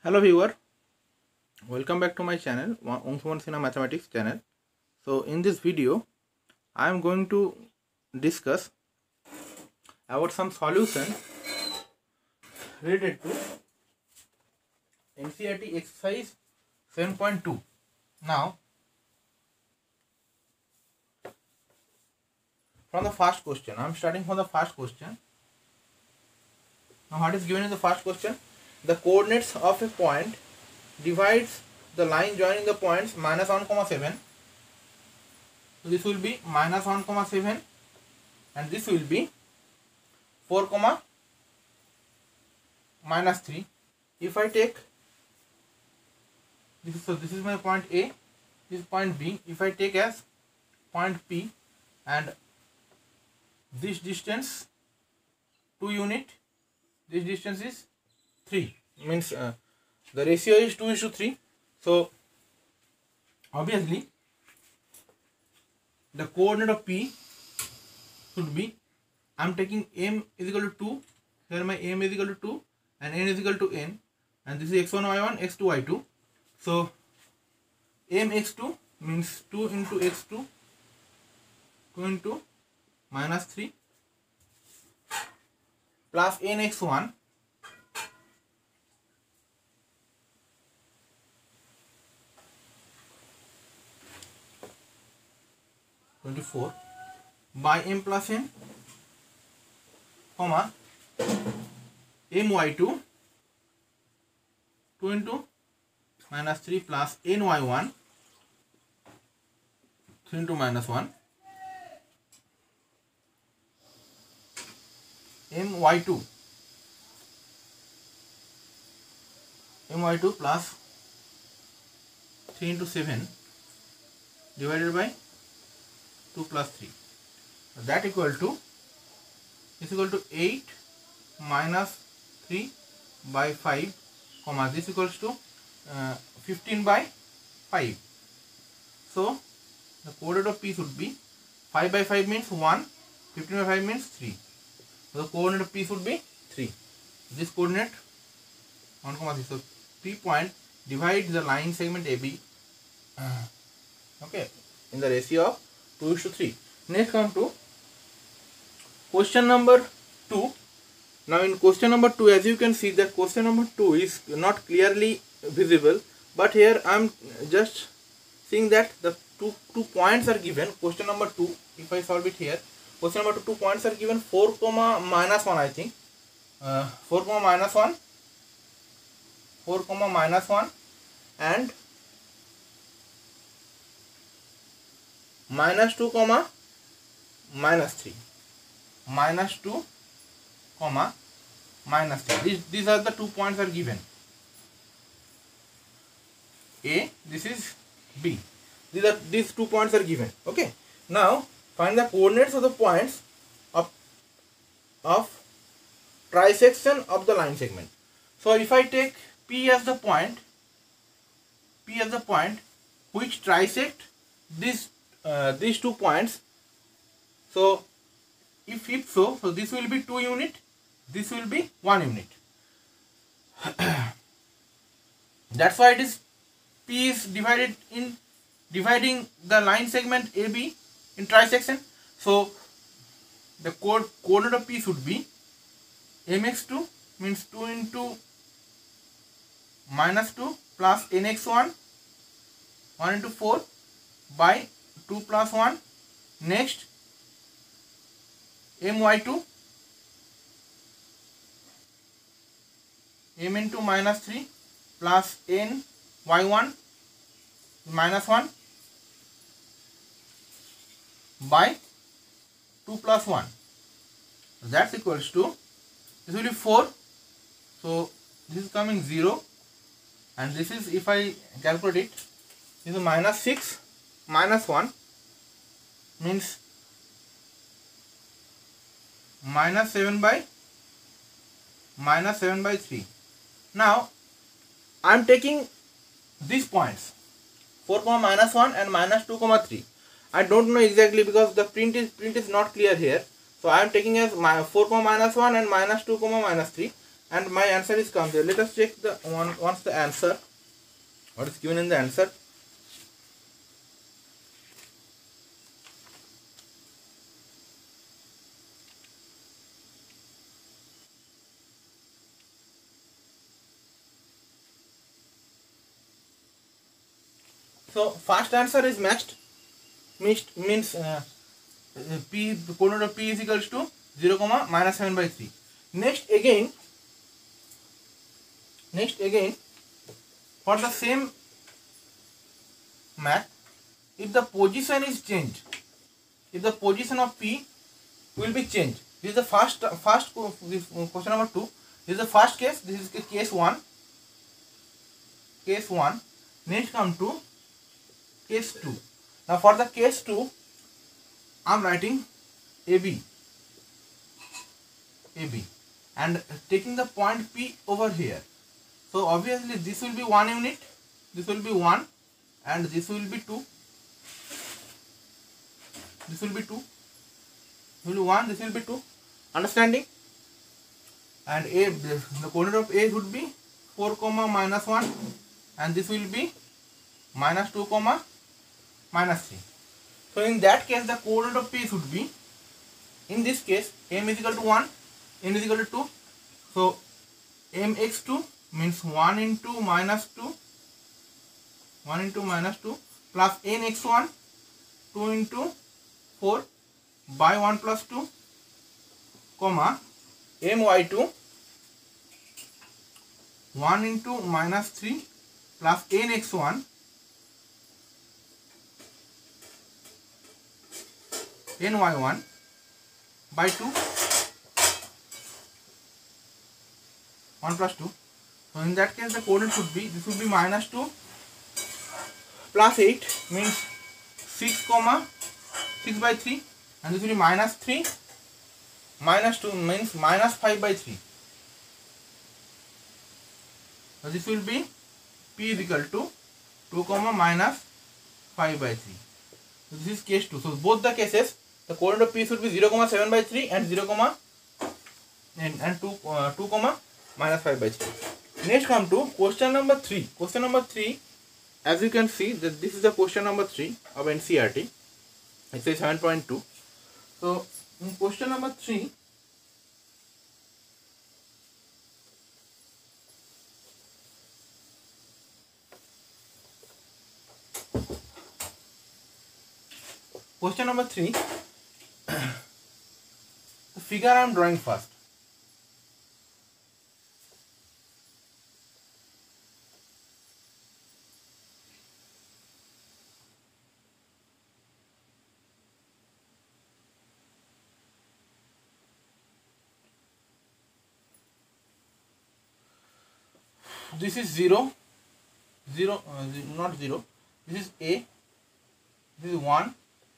Hello viewer, welcome back to my channel, Ongsuman Sinha Mathematics channel. So in this video, I am going to discuss about some solutions related to NCERT exercise 7.2. Now, from the first question, I am starting from the first question. Now what is given in the first question? The coordinates of a point divides the line joining the points minus 1,7. So this will be minus 1,7 and this will be 4, minus 3. If I take this, so this is my point A, this is point B. If I take as point P and this distance 2 unit, this distance is 3, means the ratio is 2:3. So obviously the coordinate of P should be, I am taking m is equal to 2, here my m is equal to 2 and n is equal to n, and this is x1 y1 x2 y2. So m x2 means 2 into x2, 2 into minus 3 plus n x1 24 by m plus n, comma my2 2 into minus 3 plus ny1 3 into minus 1 my2 plus 3 into 7 divided by 2 plus 3, that is equal to 8 minus 3 by 5, comma this equals to 15 by 5. So the coordinate of P should be 5 by 5 means 1, 15 by 5 means 3. So the coordinate of P should be 3. This coordinate 1, 3. So P point divides the line segment AB okay, in the ratio of 2:3. Next come to question number 2. Now in question number 2, as you can see that question number 2 is not clearly visible, but here I am just seeing that the two points are given. Question number 2, if I solve it here, question number 2 points are given 4, minus 1, I think 4, minus 1 and minus 2, minus 3, minus 2, minus 3. These are the 2 points are given. A, this is B. These 2 points are given. Okay. Now find the coordinates of the points of trisection of the line segment. So if I take P as the point which trisect these 2 points, so if so this will be 2 unit, this will be 1 unit. That's why it is P is dividing the line segment AB in trisection. So the coordinate of P should be mx2 means 2 into minus 2 plus nx1 1 into 4 by 2 plus 1. Next my2 m into minus 3 plus n y1 minus 1 by 2 plus 1. That's equals to, this will be 4. So this is coming 0 and this is, if I calculate it, this is minus 6 minus 1 means minus 7 by 3. Now I am taking these points 4, minus 1 and minus 2, 3. I don't know exactly because the print is not clear here. So I am taking as 4, minus 1 and minus 2, minus 3. and my answer is come there. Let us check the once the answer, what is given in the answer. So first answer is matched, means p coordinate of p is equals to 0 comma minus 7 by 3. Next again for the same math, if the position is changed, if the position of p will be changed, this is the first question number 2. This is the first case. This is case 1. Next come to case 2. Now for the case 2, I am writing AB and taking the point P over here. So obviously this will be 1 unit, this will be 1, and this will be 2. This will be 2. This will be 1, this will be 2. Understanding? And A, the coordinate of A would be 4 comma minus 1, and this will be minus 2 comma minus 3. So in that case the coordinate of P should be, in this case, m is equal to 1, n is equal to 2. So mx2 means 1 into minus 2 plus nx1 2 into 4 by 1 plus 2 comma my2 1 into minus 3 plus nx1 ny1 by 2 1 plus 2. So in that case the coordinate should be, this will be minus 2 plus 8 means 6 comma 6 by 3, and this will be minus 3 minus 2 means minus 5 by 3. So this will be P is equal to 2 comma minus 5 by 3. So this is case 2. So both the cases the coordinate of P should be 0 comma 7 by 3 and 0 comma and 2 comma minus 5 by 3. Next come to question number 3. Question number 3, as you can see that this is the question number 3 of NCERT. It says 7.2. So in question number 3, the figure I am drawing first. This is 0, not 0. This is A, this is 1,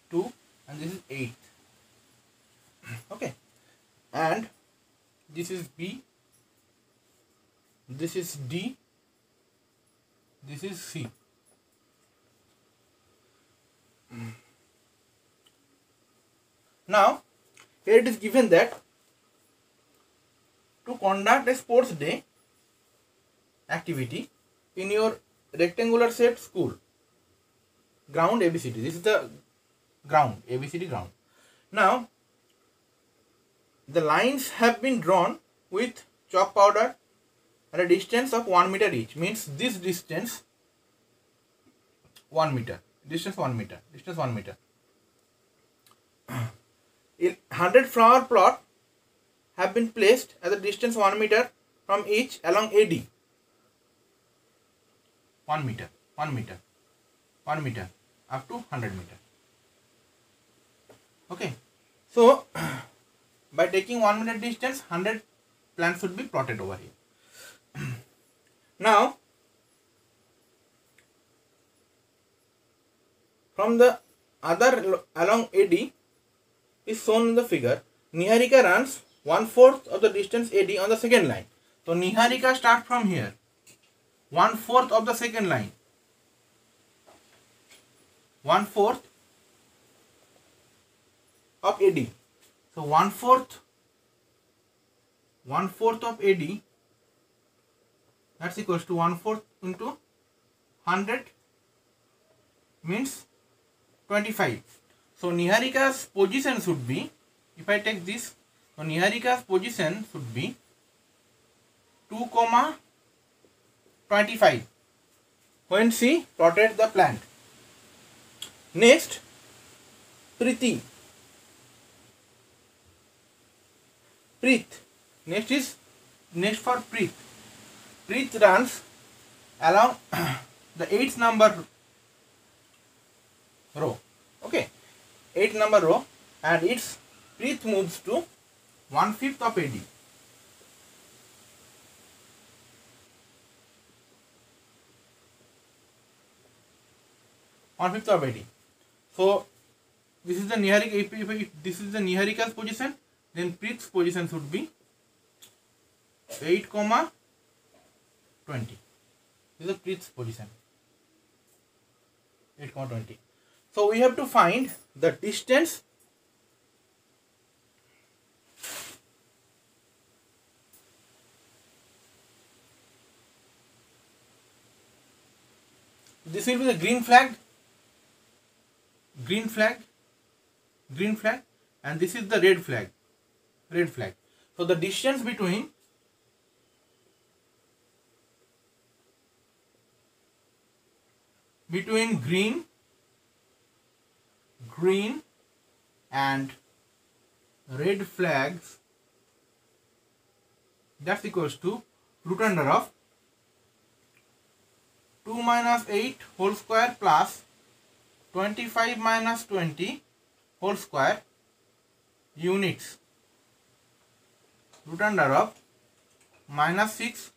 2, and this is 8. Okay, and this is B, this is D, this is C. Now here it is given that to conduct a sports day activity in your rectangular shaped school ground ABCD. This is the ground, ABCD ground. Now the lines have been drawn with chalk powder at a distance of 1 meter each, means this distance 1 meter, distance 1 meter. 100 flower plot have been placed at the distance 1 meter from each along AD. 1 meter up to 100 meter. Okay, so by taking 1 meter distance, 100 plants should be plotted over here. Now from the other along AD is shown in the figure. Niharika runs 1/4 of the distance AD on the second line. So Niharika start from here, 1/4 of the second line, 1/4 of AD. So 1/4 of AD That's equals to 1/4 into 100 means 25. So Niharika's position should be, if I take this, so Niharika's position should be 2,25 when she plotted the plant. Next, Preet. Next for Preet. Preet runs along the 8th number row. Okay, 8th number row, and its Preet moves to 1/5 of AD. Of AD. So this is the Niharika. If this is the Niharika's position, then Preet's position should be 8,20. This is the Preet's position. 8,20. So we have to find the distance this will be the green flag, and this is the red flag. So the distance between green and red flags, that's equals to root under of 2 minus 8 whole square plus 25 minus 20 whole square units, root under of minus 6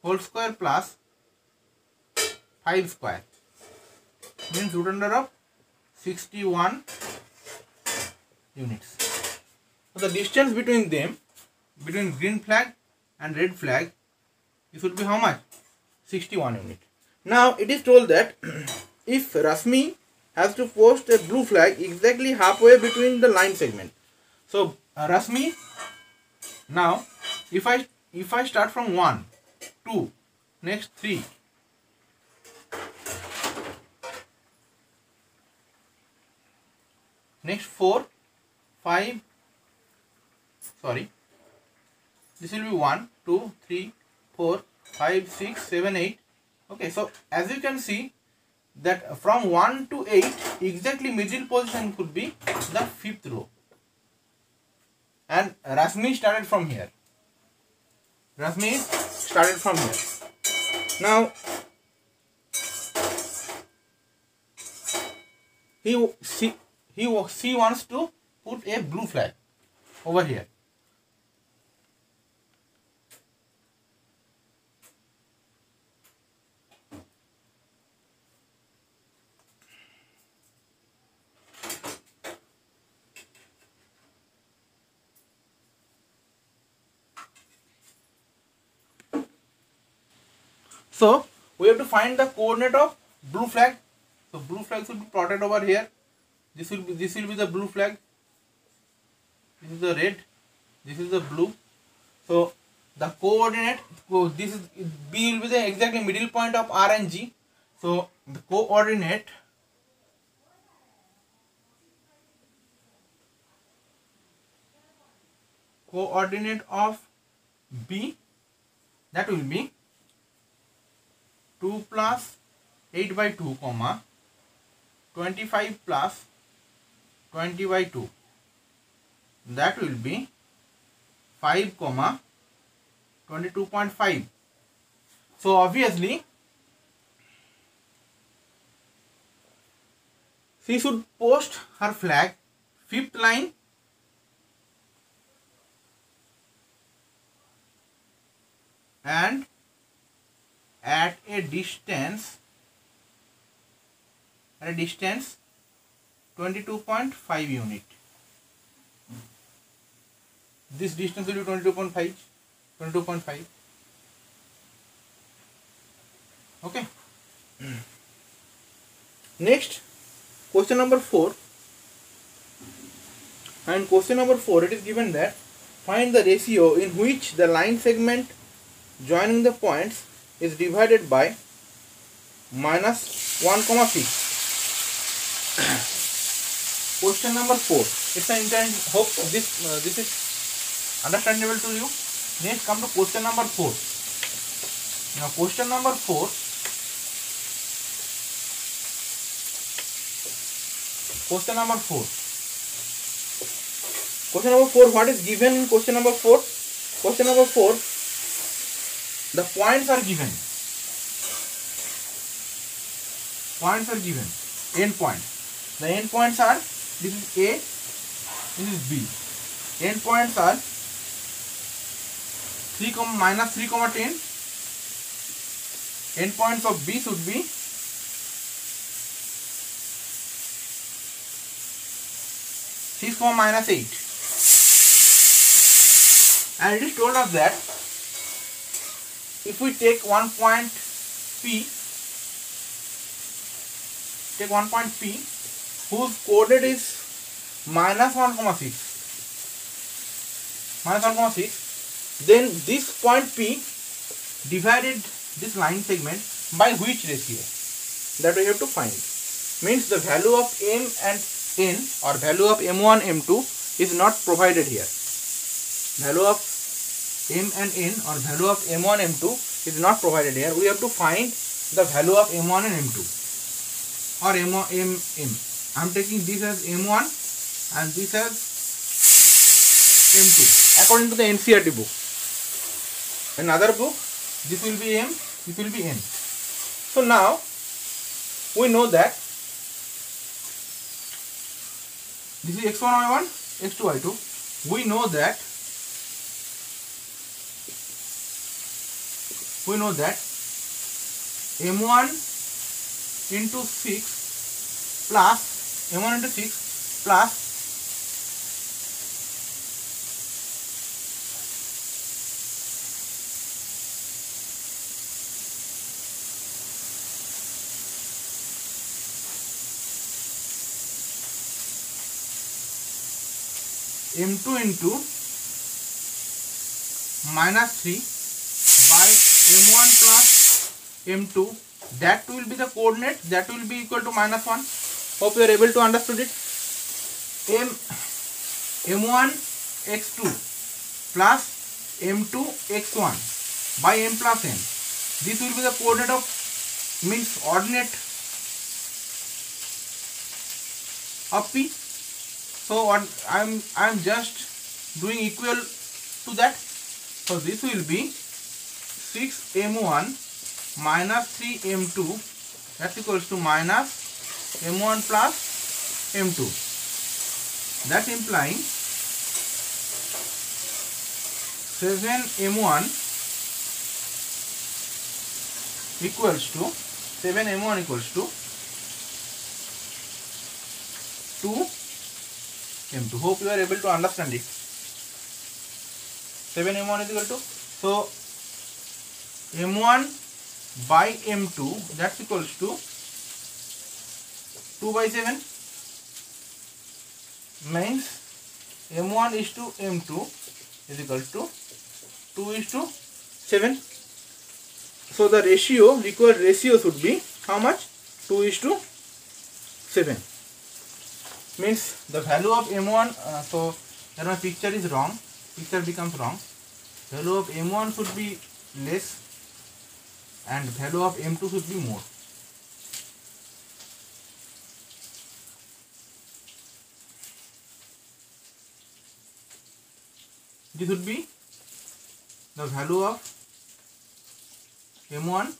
whole square plus 5 square, means root under of 61 units. So the distance between them, between green flag and red flag, it would be how much? 61 unit. Now it is told that if Rasmi has to post a blue flag exactly halfway between the line segment. So Rasmi, now if I start from 1, 2, next 3, next 4, 5, sorry, this will be 1, 2, 3, 4, 5, 6, 7, 8. Okay, so as you can see that from 1 to 8, exactly middle position could be the 5th row. And Rasmi started from here. Now, she wants to put a blue flag over here. So we have to find the coordinate of blue flag. So blue flag should be plotted over here. This will be the blue flag. This is the red. This is the blue. So the coordinate, this is B will be the exactly middle point of R and G. So the coordinate of B, that will be 2 plus 8 by 2, 25 plus 20 by 2. That will be 5, 22.5. So obviously she should post her flag 5th line and at a distance 22.5 unit. This distance will be 22.5. Okay. Next, question number 4. And question number 4, it is given that find the ratio in which the line segment joining the points is divided by minus 1,6. Question number 4. It's an intent. Hope this is understandable to you. Next, come to question number 4. Now, question number 4. Question number 4. Question number 4. What is given in question number 4? Question number 4. The points are given. Points are given. End points. The end points are, this is A, this is B. End points are 3, minus 3, 10. End points of B should be 6, minus 8. And it is told us that if we take one point P, whose coordinate is minus 1,6, then this point P divided this line segment by which ratio? That we have to find. Means the value of M and N, or value of M1, M2 is not provided here. Value of M and N, or value of M1, M2 is not provided here. We have to find the value of M1 and M2, or M1, M. I am taking this as M1 and this as M2 according to the NCERT book. Another book, this will be M, this will be N. So now we know that this is x1, y1, x2, y2. We know that M1 into 6 plus M1 into 6 plus M2 into minus 3 by M1 plus M2, that will be the coordinate, that will be equal to minus 1. Hope you are able to understand it. M1 x2 plus M2 x1 by M plus N. This will be the coordinate of, means ordinate of P. So I am just doing equal to that. So this will be 6M1 minus 3M2, that's equals to minus M1 plus M2. That implying 7M1 equals to 2M2. Hope you are able to understand it. 7M1 is equal to, so M1 by M2, that's equals to 2 by 7, means M1 is to M2 is equal to 2 is to 7. So the ratio, required ratio should be how much? 2 is to 7. Means the value of M1, so here my picture is wrong, picture becomes wrong. Value of M1 should be less and value of M2 should be more. This would be the value of M1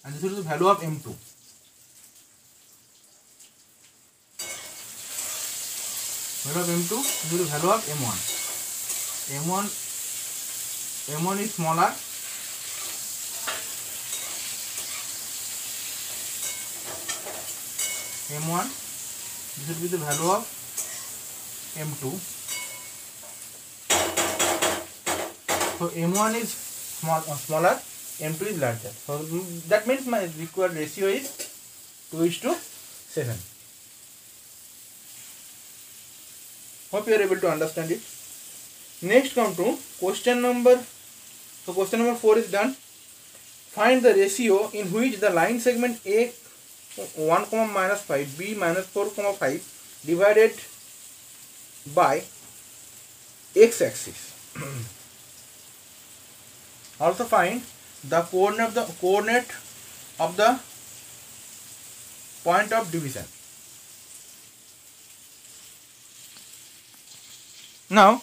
and this is the value of M2. Value of M2, this is the value of M1. M1 is smaller. M1, this will be the value of M2. So M1 is smaller, M2 is larger. So that means my required ratio is 2 is to 7. Hope you are able to understand it. Next come to question number. So question number 4 is done. find the ratio in which the line segment A 1 comma minus 5, B minus 4 comma 5 divided by x axis. Also find the coordinate of the point of division. Now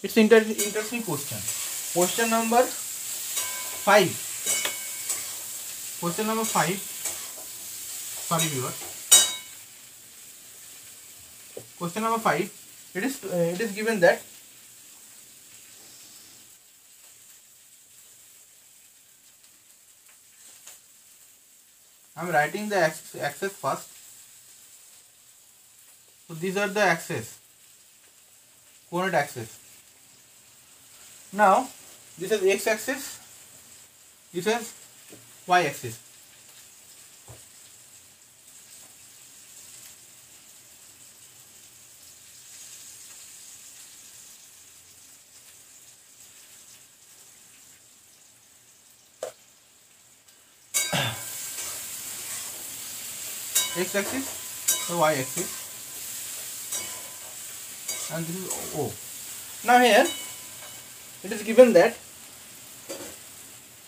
it's interesting question. Question number 5. Question number 5. Sorry, viewer. Question number 5. It is given that I am writing the axis first. So these are the axes, coordinate axis. Now this is x axis, this is y axis. X axis, the y axis, and this is O. Now here it is given that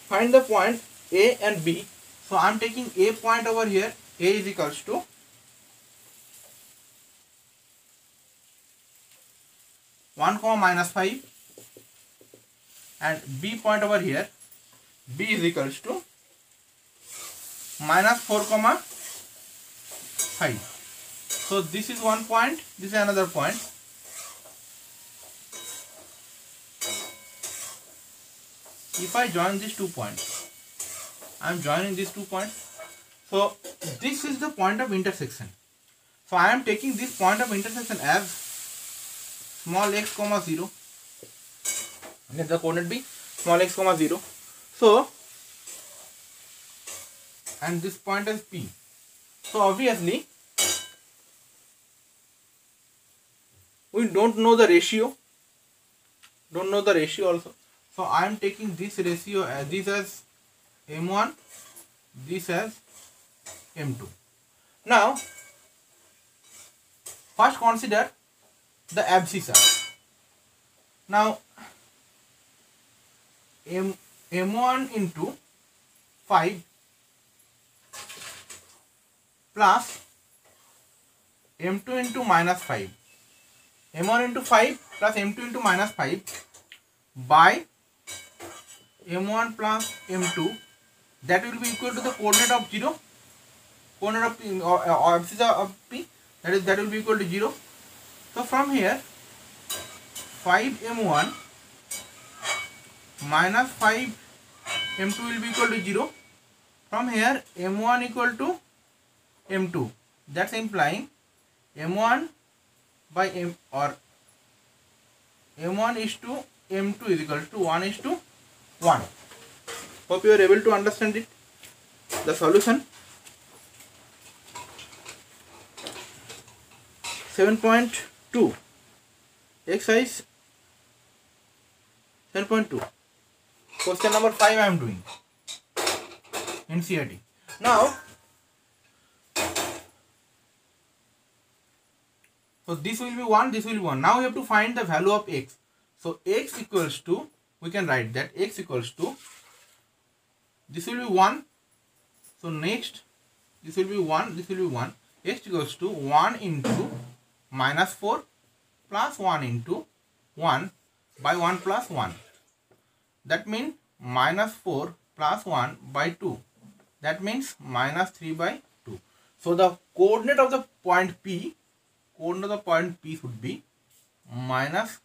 find the point A and B. So I am taking A point over here. A is equals to 1 comma minus 5, and B point over here. B is equals to minus 4 comma 5. So this is one point, this is another point. If I join these 2 points, I am joining these 2 points. So this is the point of intersection. So I am taking this point of intersection as small x comma 0. Let the coordinate be small x comma 0. So, and this point is P. So obviously we don't know the ratio. Also. So I am taking this ratio as this as M1, this as M2. Now first consider the abscissa. Now M1 into 5 plus M2 into minus 5. M1 into 5 plus M2 into minus 5 by M1 plus M2, that will be equal to the coordinate of 0, coordinate of P, or abscissa of P, that will be equal to 0. So from here 5M1 minus 5M2 will be equal to 0. From here M1 equal to M2, that's implying M1 by M, or M1 is to M2 is equal to 1 is to 1. Hope you are able to understand it. The solution 7.2, exercise 7.2, question number 5 I am doing NCERT. Now so this will be 1, this will be 1. Now we have to find the value of x. So x equals to, we can write that x equals to, this will be 1. So next, this will be 1, this will be 1. X equals to 1 into minus 4 plus 1 into 1 by 1 plus 1. That means minus 4 plus 1 by 2. That means minus 3 by 2. So the coordinate of the point P, should be minus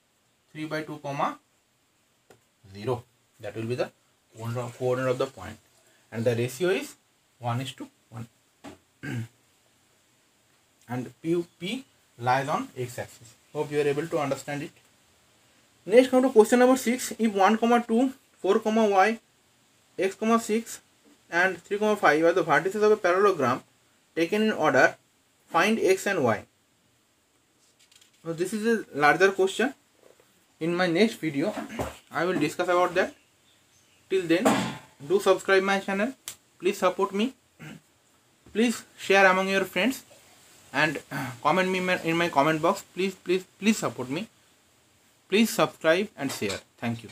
3 by 2 comma 0. That will be the coordinate of the point, and the ratio is 1 is to 1. And P lies on x axis. Hope you are able to understand it. Next come to question number 6. If 1 comma 2, 4 comma y, x comma 6 and 3 comma 5 are the vertices of a parallelogram taken in order, find x and y. So this is a larger question. In my next video I will discuss about that. Till then, do subscribe my channel, please support me, please share among your friends, and comment me in my comment box. Please support me, please subscribe and share. Thank you.